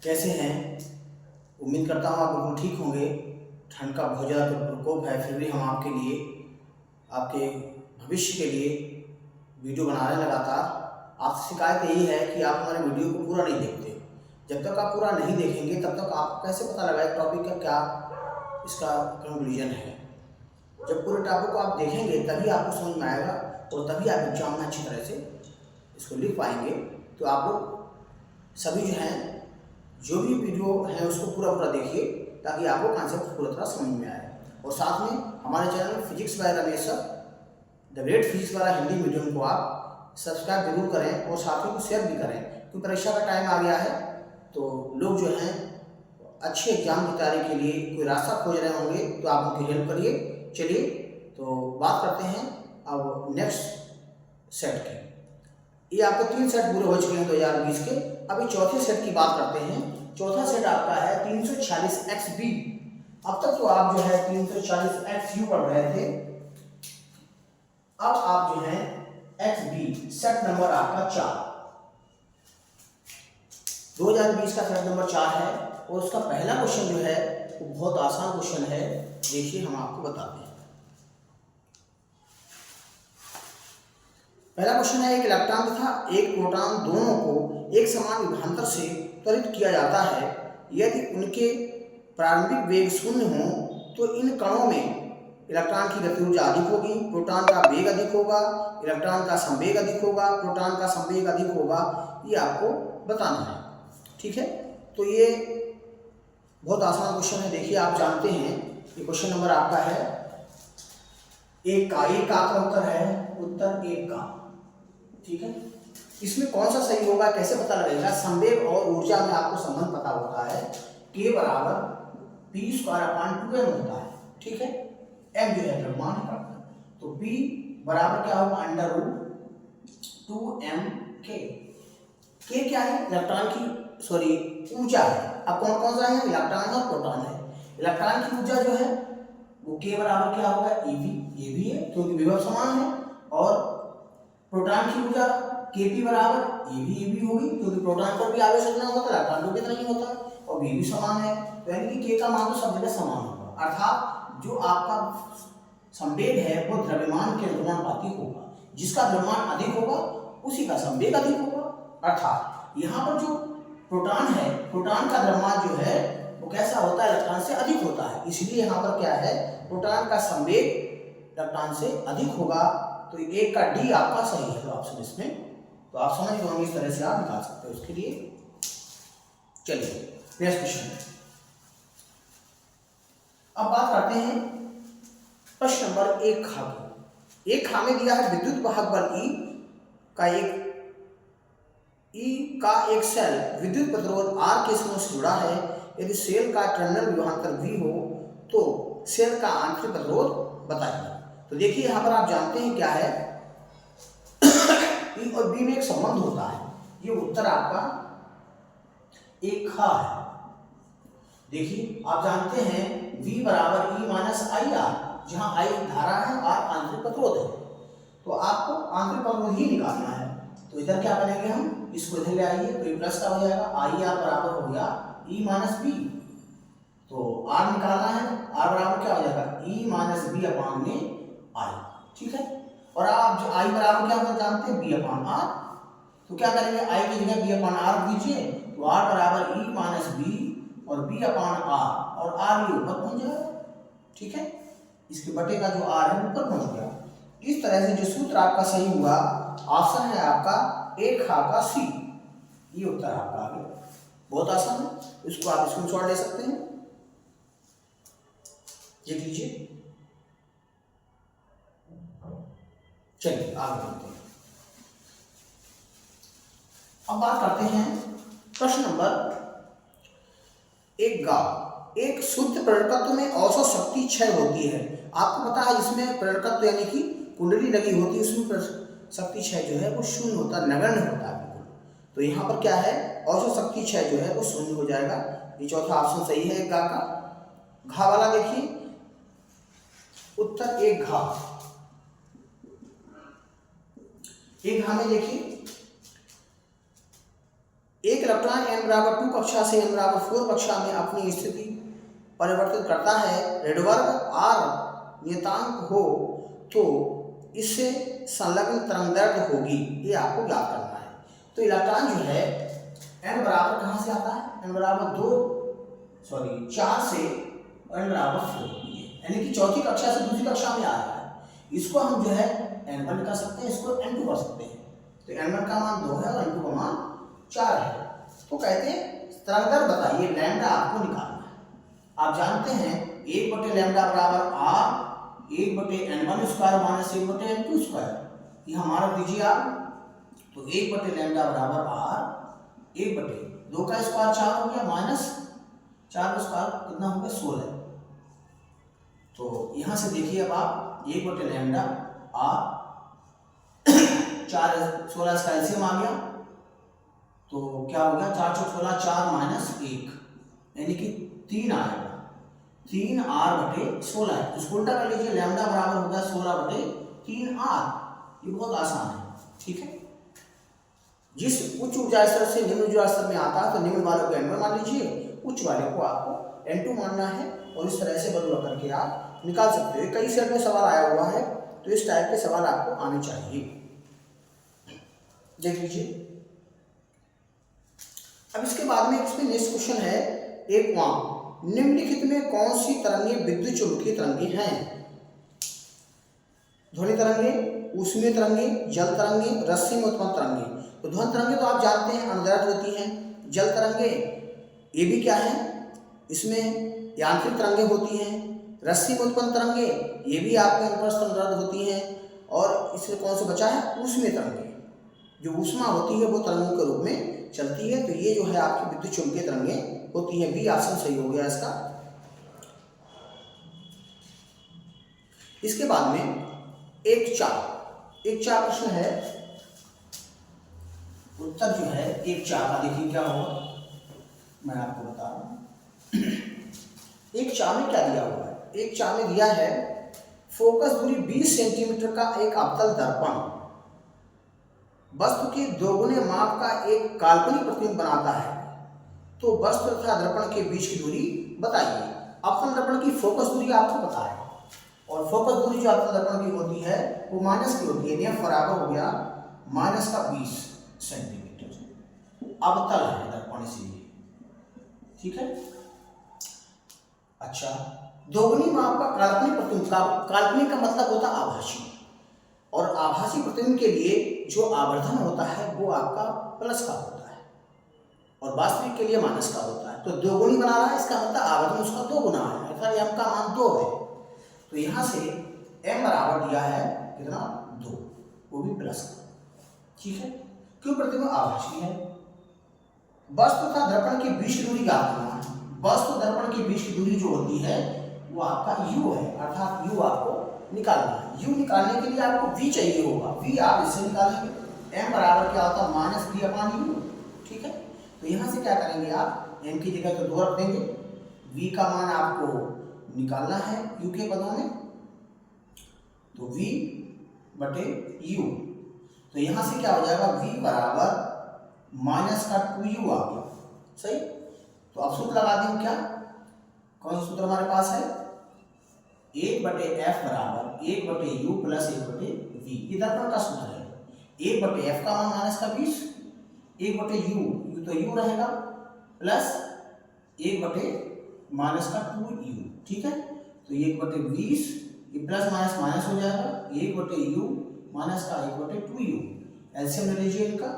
कैसे हैं? उम्मीद करता हूँ आप बिल्कुल ठीक होंगे। ठंड का बहुत ज़्यादा प्रकोप है, फिर भी हम आपके लिए, आपके भविष्य के लिए वीडियो बना रहे हैं लगातार। आपसे शिकायत यही है कि आप हमारे वीडियो को पूरा नहीं देखते। जब तक आप पूरा नहीं देखेंगे तब तक आपको कैसे पता लगाए टॉपिक का क्या इसका कंक्लूजन है। जब पूरे टॉपिक को आप देखेंगे तभी आपको समझ में आएगा और तभी आप एग्जाम में अच्छी तरह से इसको लिख पाएंगे। तो आप लोग सभी जो हैं, जो भी वीडियो है उसको पूरा पूरा देखिए ताकि आपको कॉन्सेप्ट पूरी तरह समझ में आए। और साथ में हमारे channel physics bye Ramesh sir, the great physics वाला हिंदी मीडियम को आप सब्सक्राइब जरूर करें और साथियों को शेयर भी करें, क्योंकि परीक्षा का टाइम आ गया है तो लोग जो हैं अच्छे एग्जाम की तैयारी के लिए कोई रास्ता खोज रहे होंगे, तो आप उनकी हेल्प करिए। चलिए तो बात करते हैं अब नेक्स्ट सेट की। ये आपके 3 सेट पूरे हो चुके हैं 2020 के। अभी चौथे सेट की बात करते हैं। चौथा सेट आपका है 340xb। अब तक तो आप जो है 340xu पढ़ रहे थे, अब आप जो है xb सेट नंबर आपका 4, 2020 का सेट नंबर 4 है। और उसका पहला क्वेश्चन जो है वो बहुत आसान क्वेश्चन है। देखिए हम आपको बताते हैं। पहला क्वेश्चन है, एक इलेक्ट्रॉन तथा एक प्रोटॉन दोनों को एक समान विभवांतर से त्वरित किया जाता है। यदि उनके प्रारंभिक वेग शून्य हो तो इन कणों में इलेक्ट्रॉन की गति ऊर्जा अधिक होगी, प्रोटॉन का वेग अधिक होगा, इलेक्ट्रॉन का संवेग अधिक होगा, प्रोटॉन का संवेग अधिक होगा। ये आपको बताना है, ठीक है। तो ये बहुत आसान क्वेश्चन है। देखिए आप जानते हैं ये क्वेश्चन नंबर आपका है 1 का उत्तर है, उत्तर 1 का, ठीक है। इसमें कौन सा सही होगा कैसे पता लगेगा? संवेग और ऊर्जा में आपको संबंध पता होता है, k बराबर p² /2m होता है, ठीक है। m जो है द्रव्यमान है, तो p बराबर क्या होगा? √2mk। k क्या है? इलेक्ट्रॉन की ऊर्जा है। अब कौन कौन सा है? इलेक्ट्रॉन और प्रोटॉन है। इलेक्ट्रॉन की ऊर्जा जो है वो k बराबर क्या होगा? ev, ये भी है क्योंकि विभव समान है। और प्रोटॉन की ऊर्जा kp बराबर ev होगी क्योंकि प्रोटॉन पर भी आवेश इतना होता है, इलेक्ट्रॉन पर इतना ही होता है, और v भी समान है। तो यानी कि k का मान तो सब जगह समान होगा, अर्थात जो आपका संवेग है वो द्रव्यमान के अनुपातिक होगा। जिसका द्रव्यमान अधिक होगा उसी का संवेग अधिक होगा। अर्थात यहाँ पर जो प्रोटॉन है, प्रोटॉन का द्रव्यमान जो है वो कैसा होता है? इलेक्ट्रॉन से अधिक होता है। इसलिए यहाँ पर क्या है? प्रोटॉन का संवेग इलेक्ट्रॉन से अधिक होगा। तो एक का डी आपका सही है ऑप्शन इसमें। तो आप समझ गए होंगे, इस तरह से आप निकाल सकते हो उसके लिए। चलिए नेक्स्ट क्वेश्चन। अब बात करते हैं प्रश्न नंबर 1 खा की। एक खा में दिया है विद्युत वाहक बल E का एक सेल विद्युत प्रतिरोध R के समूह से जुड़ा है। यदि सेल का टर्मिनल विभवांतर V हो तो सेल का आंतरिक प्रतिरोध बताइए। तो देखिए यहाँ पर आप जानते हैं क्या है, E और B में एक संबंध होता है। ये उत्तर आपका 1 खा है। देखिए आप जानते हैं V बराबर E-IR, जहां I धारा है, R आंतरिक प्रतिरोध है। तो आपको आंतरिक प्रतिरोध ही निकालना है। तो इधर क्या करेंगे हम? इसको इधर ले आइए तो प्लस का हो जाएगा, IR बराबर हो गया E-B। तो R निकालना है, R बराबर क्या हो जाएगा? E-B/I, ठीक है। और आप जो I बराबर क्या होता है जानते हैं? B/R। तो क्या करेंगे? I की जगह B/R दीजिए, तो R बराबर E-B और B/R, और R ये ऊपर पहुंच जाएगा, ठीक है। इसके बटे का जो R है ऊपर पहुंच गया। इस तरह से जो सूत्र आपका सही हुआ, ऑप्शन है आपका 1 खा का C। ये उत्तर आपका आ गया। बहुत आसान है, इसको आप स्क्रीनशॉट ले सकते हैं, देख लीजिए। चलिए आगे बढ़ते हैं। अब बात करते हैं प्रश्न नंबर 1 गा। एक शुद्ध प्रेरकत्व में औसत शक्ति क्षय होती है। आपको पता है इसमें प्रेरकत्व यानी कि कुंडली लगी होती है, उसमें शक्ति क्षय जो है वो शून्य होता है, नगण्य होता है बिल्कुल। तो यहाँ पर क्या है? औसत शक्ति क्षय जो है वो शून्य हो जाएगा। ये चौथा ऑप्शन सही है 1 गा का। घा वाला देखिए, उत्तर 1 घा। 1 घा में देखिए एक इलेक्ट्रॉन n बराबर 2 कक्षा से n बराबर 4 कक्षा में अपनी स्थिति परिवर्तित करता है, रेडवर्ग r नियतांक हो तो इससे संलग्न तरंगदैर्घ्य होगी, ये आपको याद करना है। तो इलेक्ट्रॉन जो है n बराबर कहाँ से आता है, n बराबर 4 से n बराबर 4, यानी कि चौथी कक्षा से दूसरी कक्षा में आ रहा है। इसको हम जो है n1 कर सकते हैं, इसको n2 कर सकते हैं। तो n1 का मान 2 है और n2 का मान 4 है। तो कहते हैं तरंगदैर्घ्य बताइए, लैम्डा आपको निकालना है। आप जानते हैं 1/लैम्डा बराबर r 1/n1 square minus 1/n2 square, ये हमारा दीजिए आप। तो 1/लैम्डा बराबर r 1/2 का स्क्वायर 4 हो गया, माइनस 4 का स्क्वायर कितना हो गया 16। तो यहां से देखिए अब आप 1/लैम्डा r 4 16 इसका एलसीएम आ गया, तो क्या हो गया 4 चौक 16, 4 माइनस 1 यानी कि 3 आएगा, 3r/16 है। तो उल्टा कर लीजिए, लैम्डा बराबर हो गया 16/3r। ये बहुत आसान है, ठीक है। जिस उच्च ऊर्जा स्तर से निम्न ऊर्जा स्तर में आता है तो निम्न वाले को n1 मान लीजिए, उच्च वाले को आपको n2 मानना है, और इस तरह से बदल करके आप निकाल सकते हो। कई सेट में सवाल आया हुआ है, तो इस टाइप के सवाल आपको आने चाहिए। देख लीजिए। अब इसके बाद में इसमें नेक्स्ट क्वेश्चन है, एक वहां निम्नलिखित में कौन सी तरंगे विद्युत चुंबकीय तरंगे हैं? ध्वनि तरंगे, ऊष्मीय तरंगे, जल तरंगे, रश्मि में उत्पन्न तरंगे। तो ध्वनि तरंगे तो आप जानते हैं अनुदैर्ध्य होती हैं। जल तरंगे ये भी क्या है, इसमें यांत्रिक तरंगे होती हैं। रश्मि में उत्पन्न तरंगे ये भी आपके अनुप्रस्थ अनुदैर्ध्य होती हैं। और इसमें कौन सा बचा है, ऊष्मीय तरंगे, जो ऊष्मा होती है वो तरंगों के रूप में चलती है। तो ये जो है आपकी विद्युत चुंबकीय तरंगे होती है। बी ऑप्शन सही हो गया इसका। इसके बाद में एक चार प्रश्न है, उत्तर जो है 1/4 का देखिए क्या होगा, मैं आपको बता रहा हूं। 1/4 में क्या दिया हुआ है, 1/4 में दिया है फोकस दूरी 20 सेंटीमीटर का एक अवतल दर्पण वस्तु के दोगुने माप का एक काल्पनिक प्रतिबिंब बनाता है, तो वस्तु तथा दर्पण के बीच की दूरी बताइए। अवतल दर्पण की फोकस दूरी आपको पता है, और फोकस दूरी जो अवतल दर्पण की होती है वो माइनस की होती है, F बराबर हो गया -20 सेंटीमीटर। अवतल है दर्पण इसीलिए, ठीक है। अच्छा, दोगुनी माप का काल्पनिक प्रतिबिंब, काल्पनिक का मतलब होता है आभासी, और आभासी प्रतिबिंब के लिए जो आवर्धन होता है वो आपका प्लस का होता है, और वास्तविक के लिए माइनस का होता है। तो दोगुनी बना रहा है, इसका मतलब आवर्धन उसका 2 गुना है, अर्थात m का मान 2 है। तो यहां से m बराबर दिया है कितना, 2, वो भी प्लस का, ठीक है। क्यों, प्रतिबिंब आभासी है। वस्तु तथा दर्पण के बीच की दूरी क्या करना है, वस्तु दर्पण के बीच की दूरी जो होती है वो आपका u है, अर्थात u आपको निकालना है। u निकालने के लिए आपको v चाहिए होगा, v आप इससे निकालेंगे। m बराबर क्या होता है -v/u, ठीक है। तो यहां से क्या करेंगे आप, m की जगह तो 2 रख देंगे, v का मान आपको निकालना है u के पदों में, तो v/u। तो यहां से क्या हो जाएगा, v बराबर -2u आ गया, सही। तो अब सूत्र लगा दें, क्या कौन सा सूत्र हमारे पास है, 1/f बराबर 1/u प्लस 1/v, ये दर्पण का सूत्र है। 1/f का मान -20, 1/u, u तो u रहेगा, प्लस 1/-2u, ठीक है। तो 1/20, ये प्लस माइनस माइनस हो जाएगा, 1/u माइनस का 1/2u, एलसीएम ले लीजिए इनका,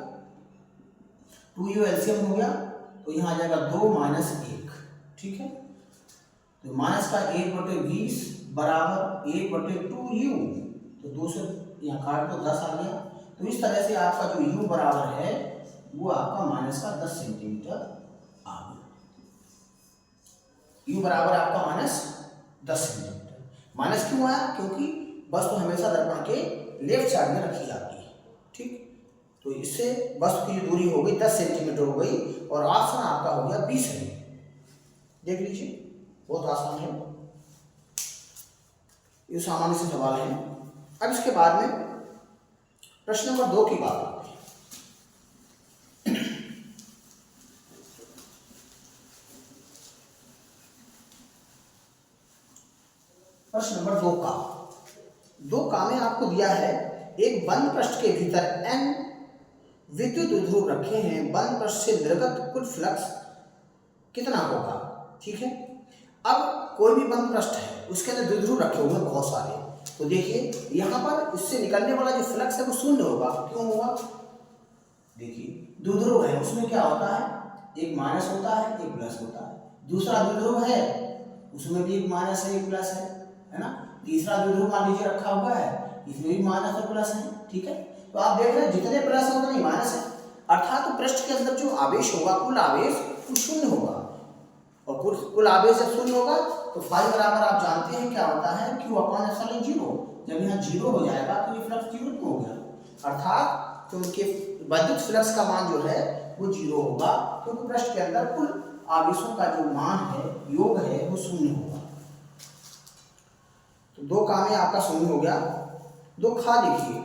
2u एलसीएम हो गया, तो यहाँ आ जाएगा 2 - 1, ठीक है। तो माइनस का 1/20 बराबर 1/2u, तो 2 से यहाँ काट दो, 10 आ गया। तो इस तरह से आपका जो u बराबर है वो आपका -10 सेंटीमीटर आ गया। u बराबर आपका -10 सेंटीमीटर। माइनस क्यों आया, क्योंकि वस्तु हमेशा दर्पण के लेफ्ट साइड में रखी जाती है, ठीक। तो इससे वस्तु की दूरी हो गई 10 सेंटीमीटर हो गई, और ऑप्शन आपका हो गया 20 है। देख लीजिए, बहुत आसान है, ये सामान्य से सवाल है। अब इसके बाद में प्रश्न नंबर 2 की बात करते हैं। प्रश्न नंबर 2 का 2 में आपको दिया है एक बंद पृष्ठ के भीतर n विद्युत ध्रुव रखे हैं, बंद पृष्ठ से निर्गत कुल फ्लक्स कितना होगा। ठीक है, अब कोई भी बंद पृष्ठ है उसके अंदर द्विध्रुव रखे हुए हैं बहुत सारे, तो देखिए यहाँ पर इससे निकलने वाला जो फ्लक्स है वो शून्य होगा। क्यों होगा, देखिए द्विध्रुव है उसमें क्या होता है, एक माइनस होता है एक प्लस होता है, दूसरा द्विध्रुव है उसमें भी एक माइनस है एक प्लस है ना, तीसरा द्विध्रुव मान लीजिए रखा हुआ है इसमें भी माइनस और प्लस है। ठीक है, तो आप देख रहे हैं जितने प्लस है उतने माइनस है, अर्थात तो पृष्ठ के अंदर जो आवेश होगा कुल आवेश वो शून्य होगा, और कुल आवेश जब शून्य होगा तो फाई बराबर आप जानते हैं क्या होता है, Q अपॉन एप्सिलॉन जीरो। जब यहाँ जीरो हो जाएगा तो ये फ्लक्स जीरो क्यों हो गया, अर्थात तो उनके विद्युत फ्लक्स का मान जो है वो जीरो होगा, क्योंकि पृष्ठ के अंदर कुल आवेशों का जो मान है योग है वो शून्य होगा। तो 2 का में आपका शून्य हो गया। 2 खा देखिए,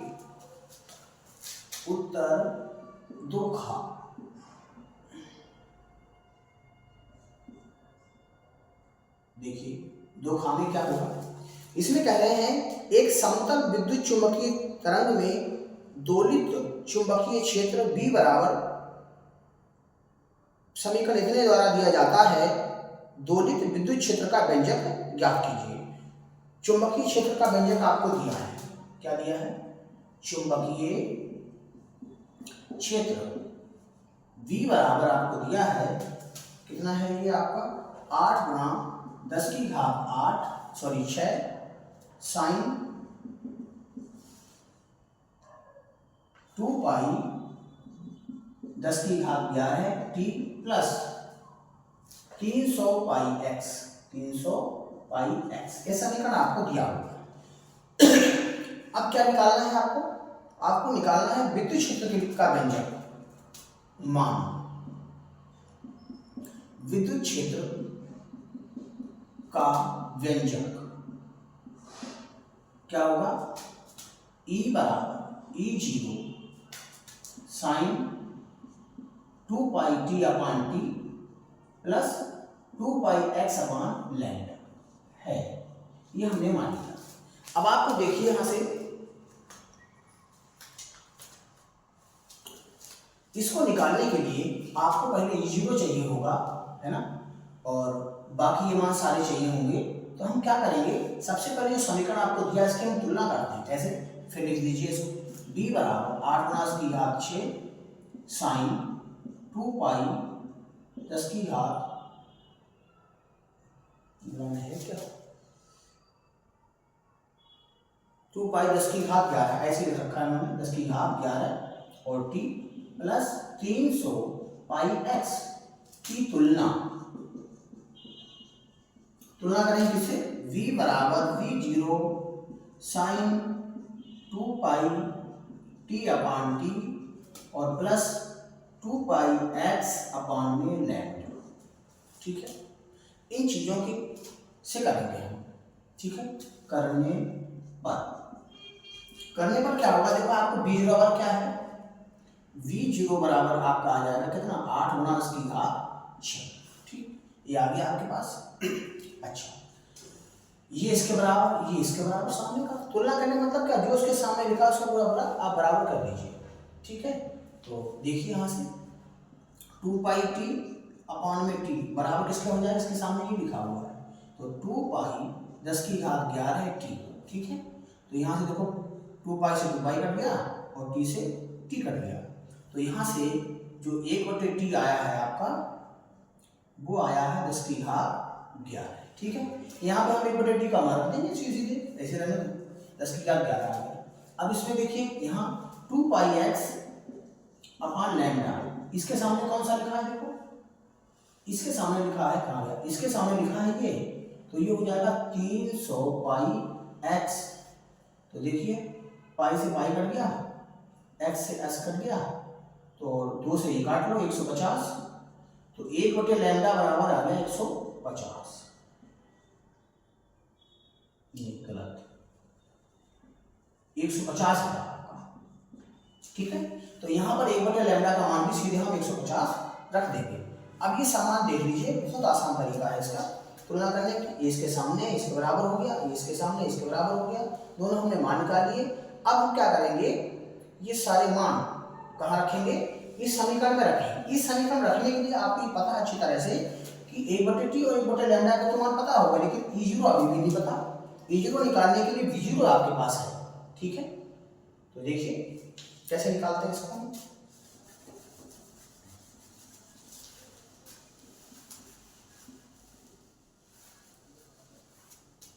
उत्तर 2 खा। देखिए 2 खा में क्या होगा, इसमें कह रहे हैं एक समतल विद्युत चुंबकीय तरंग में दोलित चुंबकीय क्षेत्र B बराबर समीकरण इतने द्वारा दिया जाता है, दोलित विद्युत क्षेत्र का व्यंजक ज्ञात कीजिए। चुंबकीय क्षेत्र का व्यंजक आपको दिया है, क्या दिया है, चुंबकीय क्षेत्र V बराबर आपको दिया है, कितना है ये आपका 8 गुणा 10 की घात 8 सॉरी 6 साइन 2 पाई 10 की घात 11 t प्लस 300 पाई x, 300 पाई x, ये समीकरण आपको दिया होगा। अब क्या निकालना है आपको, आपको निकालना है विद्युत क्षेत्र का व्यंजक मान। विद्युत क्षेत्र का व्यंजक क्या होगा, E बराबर E0 साइन 2 पाई t अपान t प्लस 2 पाई x अपान लैम्डा है, ये हमने मान लिया। अब आपको देखिए यहां से इसको निकालने के लिए आपको पहले E0 चाहिए होगा, है ना, और बाकी ये मान सारे चाहिए होंगे। तो हम क्या करेंगे, सबसे पहले जो समीकरण आपको दिया इसकी हम तुलना करते हैं। कैसे, फिर लिख दीजिए इसको, B बराबर 8 गुणा 10 की घात 6 साइन 2 पाई 10 की घात है क्या 2 पाई 10 की घात 11, ऐसे लिख रखा है मैंने 10 की घात 11 और t प्लस 300 पाई x की तुलना करें किससे, v बराबर V0 साइन 2 पाई t अपान t और प्लस 2 पाई x अपान में लैम्डा। ठीक है, इन चीजों की से करेंगे हम। ठीक है, करने पर क्या होगा, देखो आपको V0 बराबर क्या है, V0 बराबर आपका आ जाएगा कितना 8 गुणा 10 की घात 6। ठीक, ये आ गया आपके पास। अच्छा, ये इसके बराबर ये इसके बराबर, सामने का तुलना करने मतलब क्या, जो उसके सामने लिखा उसका पूरा आप बराबर कर दीजिए। ठीक है, तो देखिए यहाँ से 2 पाई टी अपान में टी बराबर किसके हो जाएगा, इसके सामने ये लिखा हुआ है, तो 2 पाई 10 की घात 11 टी। ठीक है, तो यहाँ से देखो 2 पाई से 2 पाई कट गया और टी से टी कट गया, तो यहाँ से जो 1/t आया है आपका वो आया है 10 की घात 11। ठीक है, यहाँ पे हम 1/t का मान रख देंगे सीधे ऐसे रहने दो, 10 की घात 11 आ गया। अब इसमें देखिए यहाँ 2 पाई x अपान लैम्डा, इसके सामने कौन सा लिखा है, देखो इसके सामने लिखा है, कहाँ गया, इसके सामने लिखा है ये, तो ये हो जाएगा 300 पाई x। तो देखिए पाई से पाई कट गया, x से s कट गया, तो 2 से ये काट लो 150, तो 1 लैम्डा बराबर आ गया 150। ये गलत, 150 है आपका। ठीक है, तो यहाँ पर 1 लैम्डा का मान भी सीधे हम 150 रख देंगे। अब ये सामान देख लीजिए, बहुत आसान तरीका है इसका। तुलना करने की, इसके सामने इसके बराबर हो गया, इसके सामने इसके बराबर हो गया, दोनों हमने मान निकाल लिए। अब हम क्या करेंगे, ये सारे मान कहाँ रखेंगे, इस समीकरण में रखेंगे। इस समीकरण में रखने के लिए आपको पता है अच्छी तरह से कि 1/t और 1/λ का तो मान पता होगा, लेकिन E0 अभी भी नहीं पता। E0 निकालने के लिए V0 आपके पास है, ठीक है। तो देखिए कैसे निकालते हैं इसको हम।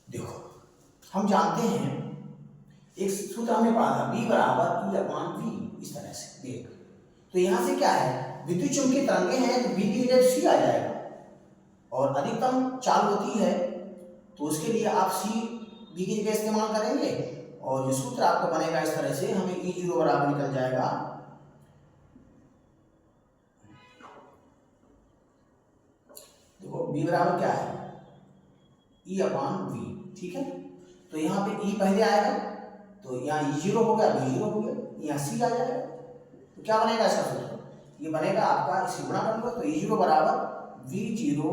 देखो हम जानते हैं, एक सूत्र हमने पढ़ा था, B बराबर E/V, इस तरह से देख। तो यहां से क्या है, विद्युत चुंबकीय तरंगे हैं तो B की जगह C आ जाएगा, और अधिकतम चाल होती है तो उसके लिए आप B की जगह इस्तेमाल करेंगे, और ये सूत्र आपको बनेगा इस तरह से, हमें E0 बराबर निकल जाएगा, देखो B बराबर क्या है, E/V, ठीक है। तो यहाँ पे E पहले आएगा, तो यहाँ E0 हो गया, V0 हो गया, यहाँ C आ जाएगा। तो क्या बनेगा इसका सूत्र, ये बनेगा आपका, इसे गुणा कर लो, तो E0 बराबर V0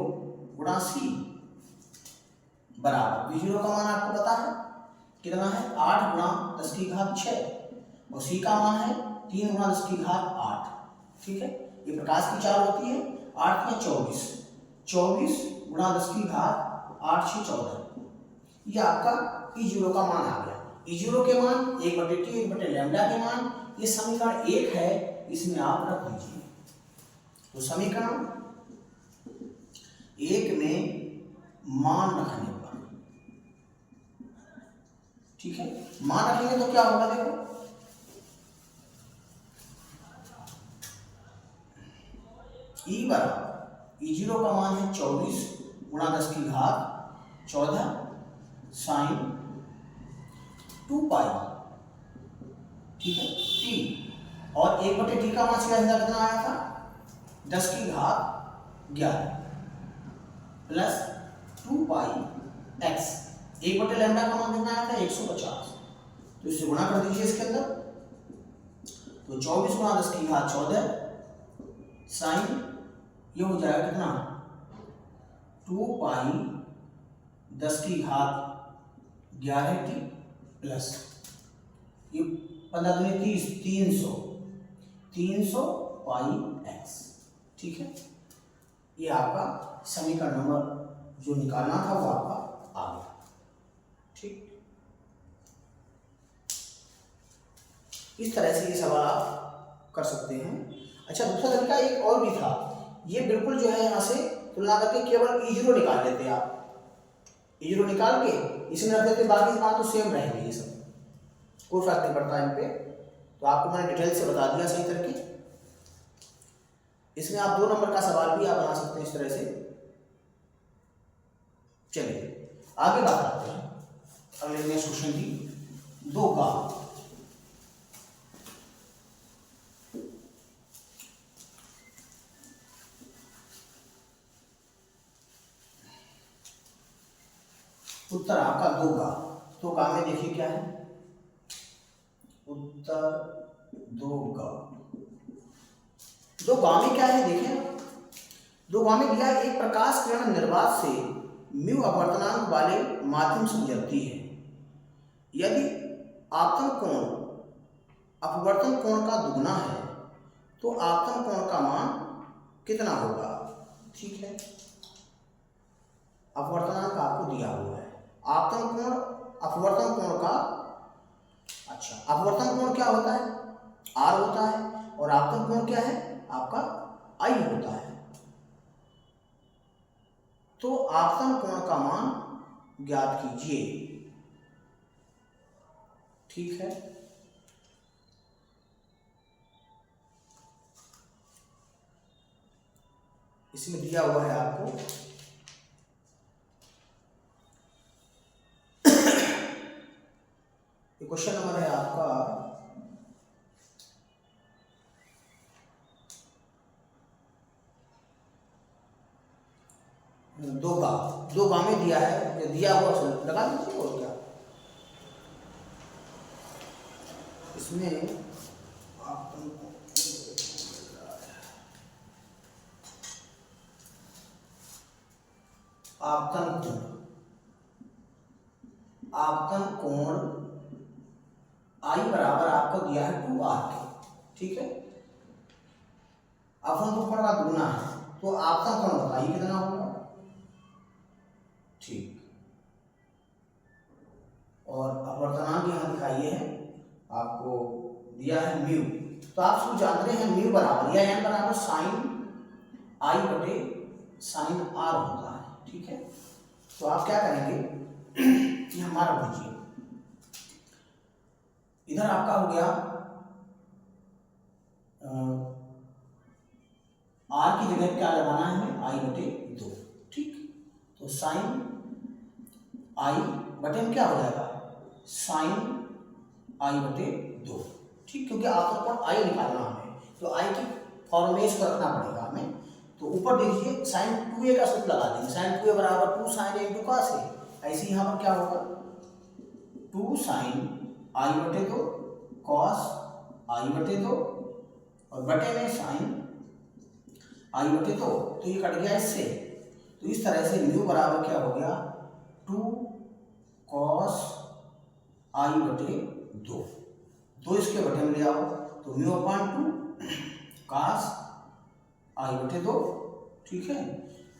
गुणा C बराबर, V0 का मान आपको पता है कितना है, 8 गुणा 10 की घात 6, और C का मान है 3 गुणा 10 की घात 8, ठीक है। ये प्रकाश की चाल होती है, 8 में 24, 24 गुणा 10 की घात 8 से 14, ये आपका E0 का मान आ गया। E0 के मान 1/t 1/λ के मान, ये समीकरण 1 है, इसमें आप रख दीजिए। तो समीकरण 1 में मान रखने पर, ठीक है, मान रखेंगे तो क्या होगा, देखो E बराबर E0 का मान है 24 गुणा 10 की घात 14 साइन 2 पाई, ठीक है, t, और 1/t का मान सीधा कितना आया था, 10 की घात 11 प्लस 2 पाई x, 1/λ का मान कितना आया था 150, तो इससे गुणा कर दीजिए इसके अंदर, तो 24 गुणा 10 की घात 14 साइन, ये हो जाएगा कितना 2 पाई 10 की घात 11t प्लस ये 15 दूनी 30, 300 पाई x, ठीक है। ये आपका समीकरण नंबर जो निकालना था वो आपका आ गया, ठीक। इस तरह से ये सवाल आप कर सकते हैं। अच्छा, दूसरा तरीका एक और भी था, ये बिल्कुल जो है यहाँ से तुलना करके केवल E0 निकाल लेते आप, E0 निकाल के इसमें रख देते, बाकी मान तो सेम रहेंगे, ये सब कोई फर्क नहीं पड़ता इन पे। तो आपको मैंने डिटेल से बता दिया सही करके। इसमें आप 2 नंबर का सवाल भी आप बना सकते हैं इस तरह से। चलिए आगे बात करते हैं, अगले नेक्स्ट क्वेश्चन की 2 का। उत्तर आपका 2 का, तो का में देखिए क्या है, उत्तर 2 का। 2 में क्या है देखें, 2 में दिया एक प्रकाश किरण निर्वात से म्यू अपवर्तनांक वाले माध्यम से गुजरती है, यदि आपतन कोण अपवर्तन कोण का दुगना है तो आपतन कोण का मान कितना होगा, ठीक है। अपवर्तनांक आपको दिया हुआ है, आपतन कोण अपवर्तन कोण का, अच्छा अपवर्तन कोण क्या होता है, R होता है, और आपतन कोण क्या है आपका I होता है। तो आपतन कोण का मान ज्ञात कीजिए, ठीक है। इसमें दिया हुआ है आपको क्वेश्चन नंबर है आपका 2 में दिया है, दिया हुआ लगा दीजिए, और क्या इसमें आपतन कोण, आपतन कोण आई बराबर आपको दिया है 2r के, ठीक है। आपतन कोण का दुगुना है, तो आपतन कोण बताइए कितना होगा, ठीक। और अपवर्तनांक यहाँ दिखाइए है, आपको दिया है म्यू, तो आप सब जानते हैं म्यू बराबर या एन बराबर साइन आई बटे साइन आर होता है, ठीक है। तो आप क्या करेंगे, हमारा लीजिए, इधर आपका हो गया आर की जगह क्या लगाना है हमें, आई बटे 2, ठीक। तो साइन आई बटे में क्या हो जाएगा, साइन आई बटे 2, ठीक, क्योंकि आपको आई निकालना हमें, तो आई की फॉर्मेशन को रखना पड़ेगा हमें। तो ऊपर देखिए साइन 2a का सूत्र लगा देंगे, साइन 2a बराबर 2 sine a into cos a, ऐसे यहाँ पर क्या होगा 2 साइन आई बटे 2 कॉस आई बटे 2 और बटे में साइन आई बटे 2, तो ये कट गया इससे। तो इस तरह से म्यू बराबर क्या हो गया 2 कॉस आई बटे 2, 2 इसके बटे में ले आओ, तो म्यू अपान 2 कॉस आई बटे 2, ठीक है।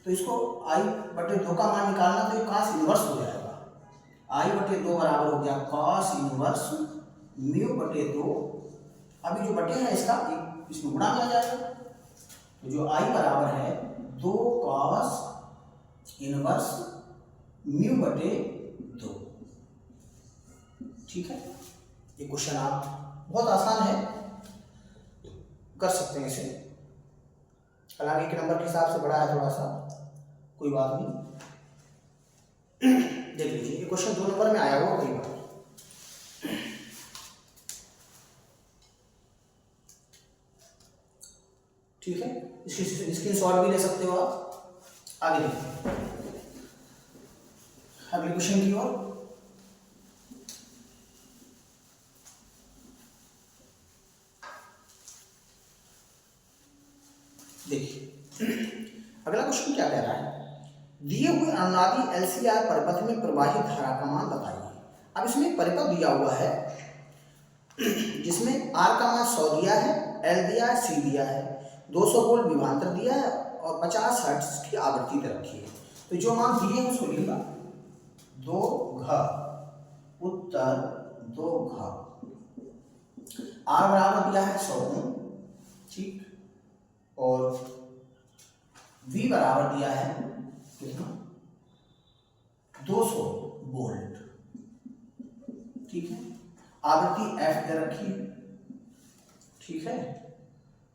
तो इसको आई बटे 2 का मान निकालना, तो ये कॉस इनवर्स हो जाएगा, आई बटे 2 बराबर हो गया कॉस इनवर्स म्यू बटे 2, अभी जो बटे है इसका इसमें गुणा में आ जाएगा, तो जो आई बराबर है 2 कॉस इनवर्स म्यू बटे 2, ठीक है। ये क्वेश्चन आप बहुत आसान है, कर सकते हैं इसे, हालांकि एक नंबर के हिसाब से बड़ा है थोड़ा सा, कोई बात नहीं। देख लीजिए ये क्वेश्चन 2 नंबर में आया हुआ कई बार, ठीक है। इसकी स्क्रीनशॉट भी ले सकते हो आप। आगे देखिए अगले क्वेश्चन की ओर, देखिए अगला क्वेश्चन क्या कह रहा है, दिए हुए अनुनादी एलसीआर परिपथ में प्रवाहित धारा का मान बताइए। अब इसमें एक परिपथ दिया हुआ है जिसमें आर का मान 100 दिया है, एल दिया है, सी दिया है, 200 वोल्ट विभवांतर दिया है और 50 हर्ट्ज की आवृत्ति दे रखी है। तो जो मान दिए हैं उसको लिखा 2 घ उत्तर 2 घ, आर बराबर दिया है 100 ओम, ठीक, और V बराबर दिया है कितना 200 वोल्ट, ठीक है। आवृत्ति F दे रखी है, ठीक है,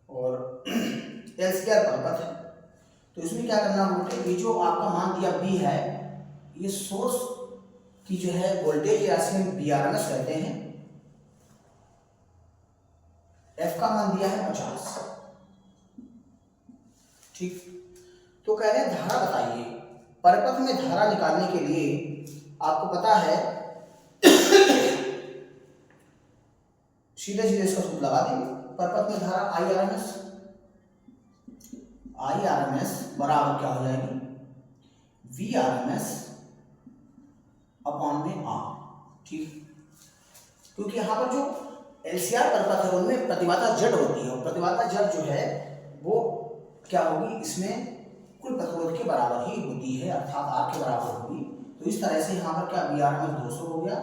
और एलसीआर परिपथ है। तो इसमें क्या करना होगा, ये जो आपका मान दिया B है, ये सोर्स की जो है वोल्टेज राशि में Vrms कहते हैं, F का मान दिया है 50, ठीक। तो कह रहे हैं धारा बताइए, परिपथ में धारा निकालने के लिए आपको पता है सीधे सीधे इसका सूत्र लगा देंगे, परिपथ में धारा आई आर एम एस बराबर क्या हो जाएगी Vrms अपॉन में R, ठीक। क्योंकि यहाँ पर जो एलसीआर परिपथ है उनमें प्रतिबाधा Z होती है, और प्रतिबाधा Z जो है वो क्या होगी, इसमें कुल प्रतिरोध के बराबर ही होती है, अर्थात R के बराबर होगी। तो इस तरह से यहाँ पर क्या Vrms 200 हो गया,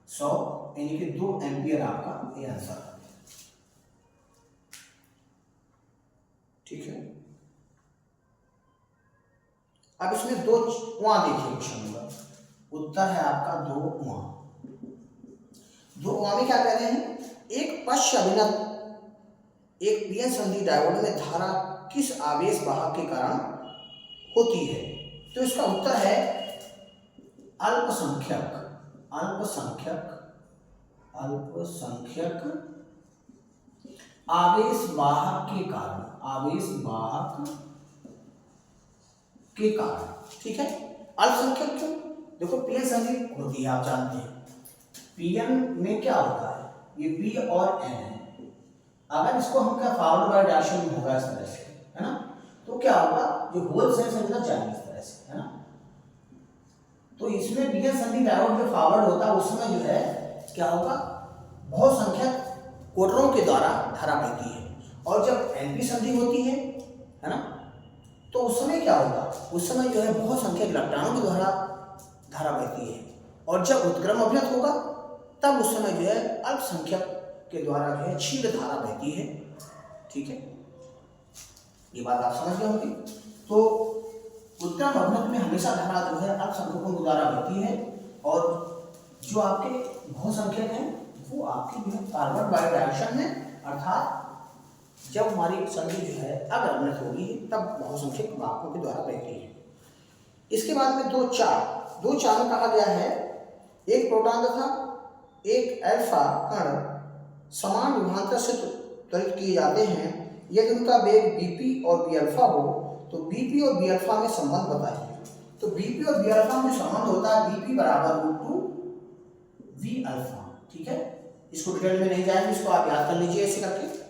100 यानी कि 2 एम्पियर आपका ये आंसर है, ठीक है। अब इसमें 2 कुआं देखिए क्वेश्चन नंबर, उत्तर है आपका 2 कुआं। 2 कुआं में क्या कह रहे हैं, एक पश्च अभिनत एक पीएन संधि डायोड में धारा किस आवेश वाहक के कारण होती है। तो इसका उत्तर है अल्पसंख्यक आवेश वाहक के कारण, ठीक है। अल्पसंख्यक क्यों, देखो पीएन संधि होती है, आप जानते हैं पीएन में क्या होता है, ये पी और एन है, अगर इसको हम क्या फॉरवर्ड बाय डायरेक्शन में होगा इस तरह से, है ना, तो क्या होगा जो होल सेल संरचना चाहिए इस तरह से, है ना। तो इसमें बीएन संधि डायोड जो फॉरवर्ड होता है उस समय जो है क्या होगा, बहुसंख्यक कोटरों के द्वारा धारा बहती है। और जब एनपी संधि होती है ना, तो उस समय क्या होगा, उस समय जो है बहुसंख्यक इलेक्ट्रॉनों के द्वारा धारा बहती है। और जब उत्क्रम अभिनत होगा तब उस समय जो है अल्पसंख्यक के द्वारा जो है क्षीण धारा बहती है। ठीक है, ये बात आप समझ गए होंगे। तो उत्क्रम अभिनत में हमेशा धारा जो है अल्पसंख्यकों के द्वारा बहती है, और जो आपके बहुसंख्यक हैं वो आपके जो है फॉरवर्ड बाई डायरेक्शन में, अर्थात जब हमारी संधि जो है अग्र अभिनत होगी तब बहुसंख्यक वाहकों के द्वारा बहती है। इसके बाद में दो चार में कहा गया है, एक प्रोटॉन तथा एक अल्फा कण समान विभवांतर से त्वरित किए जाते हैं। यदि उनका वेग बीपी और बी अल्फा हो तो बीपी और बी अल्फा में संबंध बताइए। तो बीपी और बी अल्फा में संबंध होता है बीपी बराबर √2 वी अल्फा। ठीक है, इसको डिटेल में नहीं जाएंगे, इसको आप याद कर लीजिए ऐसे करके।